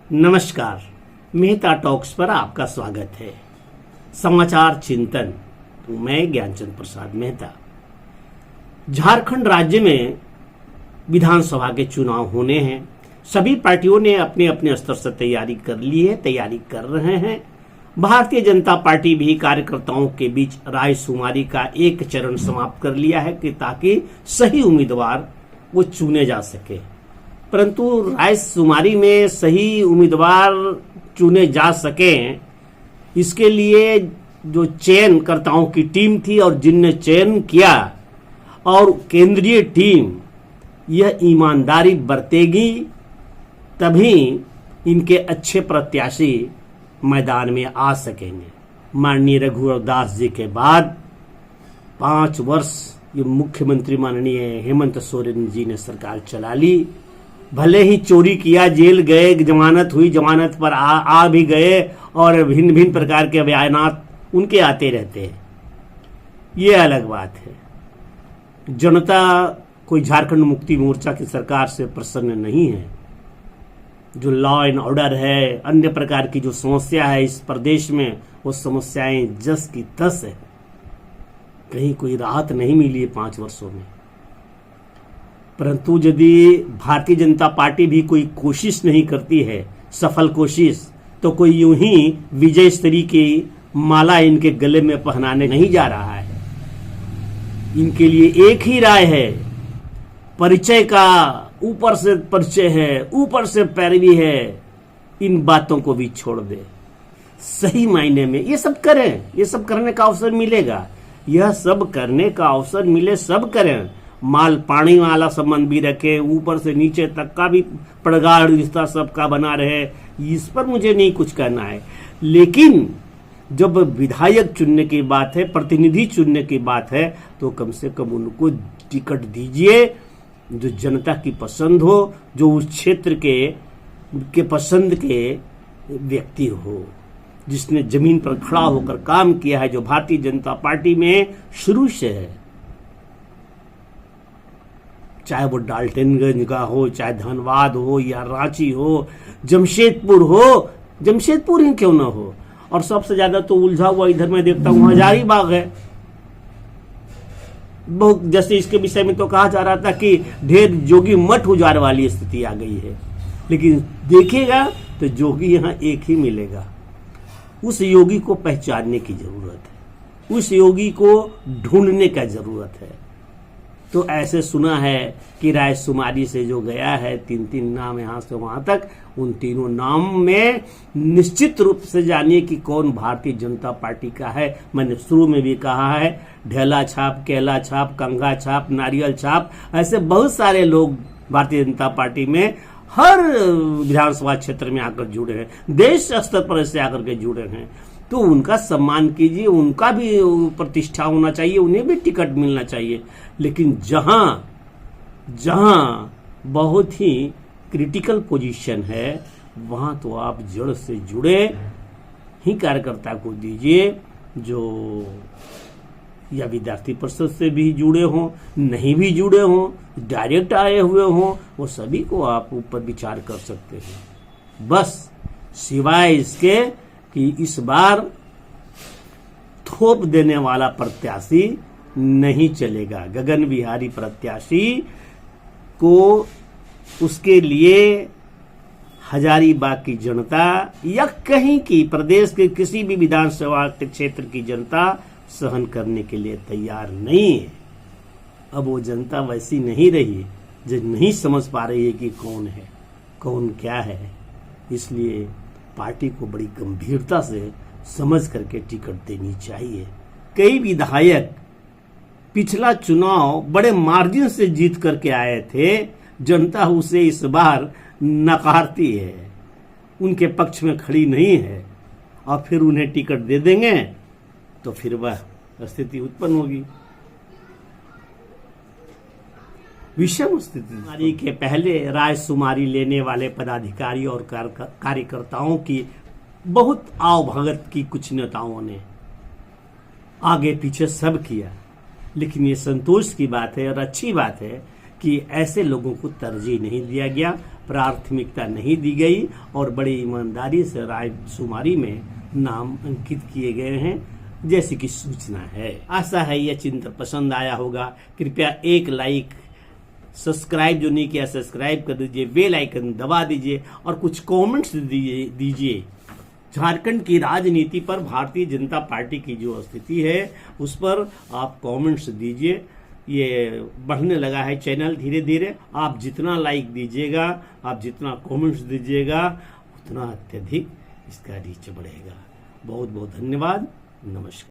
नमस्कार, मेहता टॉक्स पर आपका स्वागत है। समाचार चिंतन, मैं ज्ञानचंद प्रसाद मेहता। झारखंड राज्य में विधानसभा के चुनाव होने हैं। सभी पार्टियों ने अपने अपने स्तर से तैयारी कर ली है, तैयारी कर रहे हैं। भारतीय जनता पार्टी भी कार्यकर्ताओं के बीच रायशुमारी का एक चरण समाप्त कर लिया है कि ताकि सही उम्मीदवार वो चुने जा सके। परंतु रायशुमारी में सही उम्मीदवार चुने जा सके, इसके लिए जो चयनकर्ताओं की टीम थी और जिनने चयन किया और केंद्रीय टीम यह ईमानदारी बरतेगी, तभी इनके अच्छे प्रत्याशी मैदान में आ सकेंगे। माननीय रघुवर दास जी के बाद 5 वर्ष ये मुख्यमंत्री माननीय हेमंत सोरेन जी ने सरकार चला ली। भले ही चोरी किया, जेल गए, जमानत हुई, जमानत पर आ भी गए और भिन्न भिन्न प्रकार के बयानात उनके आते रहते हैं, ये अलग बात है। जनता कोई झारखंड मुक्ति मोर्चा की सरकार से प्रसन्न नहीं है। जो लॉ एंड ऑर्डर है, अन्य प्रकार की जो समस्या है इस प्रदेश में, वो समस्याएं जस की तस है। कहीं कोई राहत नहीं मिली है 5 वर्षों में। परंतु यदि भारतीय जनता पार्टी भी कोई कोशिश नहीं करती है, सफल कोशिश, तो कोई यूं ही विजय स्तरी की माला इनके गले में पहनाने नहीं जा रहा है। इनके लिए एक ही राय है, परिचय का ऊपर से परिचय है, ऊपर से पैरवी है, इन बातों को भी छोड़ दे। सही मायने में ये सब करें, ये सब करने का अवसर मिलेगा, यह सब करने का अवसर मिले, सब करें। माल पानी वाला संबंध भी रखे, ऊपर से नीचे तक का भी प्रगाढ़ रिश्ता सबका बना रहे, इस पर मुझे नहीं कुछ कहना है। लेकिन जब विधायक चुनने की बात है, प्रतिनिधि चुनने की बात है, तो कम से कम उनको टिकट दीजिए जो जनता की पसंद हो, जो उस क्षेत्र के पसंद के व्यक्ति हो, जिसने जमीन पर खड़ा होकर काम किया है, जो भारतीय जनता पार्टी में शुरू से है। चाहे वो डाल्टनगंज का हो, चाहे धनबाद हो या रांची हो, जमशेदपुर हो, जमशेदपुर ही क्यों ना हो। और सबसे ज्यादा तो उलझा हुआ इधर मैं देखता हूं हजारीबाग है। बहुत जैसे इसके विषय में तो कहा जा रहा था कि ढेर जोगी मठ उजाड़ वाली स्थिति आ गई है, लेकिन देखिएगा तो जोगी यहां एक ही मिलेगा। उस योगी को पहचानने की जरूरत है, उस योगी को ढूंढने का जरूरत है। तो ऐसे सुना है कि रायशुमारी से जो गया है 3 नाम यहां से वहां तक, उन तीनों नाम में निश्चित रूप से जानिए कि कौन भारतीय जनता पार्टी का है। मैंने शुरू में भी कहा है, ढेला छाप, केला छाप, कंघा छाप, नारियल छाप, ऐसे बहुत सारे लोग भारतीय जनता पार्टी में हर विधानसभा क्षेत्र में आकर जुड़े हैं, देश स्तर पर ऐसे आकर के जुड़े हैं। तो उनका सम्मान कीजिए, उनका भी प्रतिष्ठा होना चाहिए, उन्हें भी टिकट मिलना चाहिए। लेकिन जहां बहुत ही क्रिटिकल पोजीशन है, वहां तो आप जड़ से जुड़े ही कार्यकर्ता को दीजिए, जो या विद्यार्थी परिषद से भी जुड़े हों, नहीं भी जुड़े हों, डायरेक्ट आए हुए हों, वो सभी को आप ऊपर विचार कर सकते हैं। बस सिवाय इसके कि इस बार थोप देने वाला प्रत्याशी नहीं चलेगा। गगन बिहारी प्रत्याशी को उसके लिए हजारीबाग की जनता या कहीं की प्रदेश के किसी भी विधानसभा क्षेत्र की जनता सहन करने के लिए तैयार नहीं है। अब वो जनता वैसी नहीं रही जो नहीं समझ पा रही है कि कौन है, कौन क्या है। इसलिए पार्टी को बड़ी गंभीरता से समझ करके टिकट देनी चाहिए। कई विधायक पिछला चुनाव बड़े मार्जिन से जीत करके आए थे, जनता उसे इस बार नकारती है, उनके पक्ष में खड़ी नहीं है, और फिर उन्हें टिकट दे देंगे तो फिर वह स्थिति उत्पन्न होगी। विषम स्थिति के पहले रायशुमारी लेने वाले पदाधिकारी और कार्यकर्ताओं की बहुत आवभगत की कुछ नेताओं ने आगे पीछे सब किया, लेकिन ये संतोष की बात है और अच्छी बात है कि ऐसे लोगों को तरजीह नहीं दिया गया। प्राथमिकता नहीं दी गई और बड़ी ईमानदारी से रायशुमारी में नाम अंकित किए गए हैं, जैसी कि सूचना है। आशा है यह चिंतन पसंद आया होगा। कृपया एक लाइक, सब्सक्राइब जो नहीं किया सब्सक्राइब कर दीजिए, बेल आइकन दबा दीजिए और कुछ कमेंट्स दीजिए। झारखंड की राजनीति पर भारतीय जनता पार्टी की जो स्थिति है उस पर आप कमेंट्स दीजिए। ये बढ़ने लगा है चैनल धीरे धीरे। आप जितना लाइक दीजिएगा, आप जितना कमेंट्स दीजिएगा, उतना अत्यधिक इसका रीच बढ़ेगा। बहुत बहुत धन्यवाद। नमस्कार।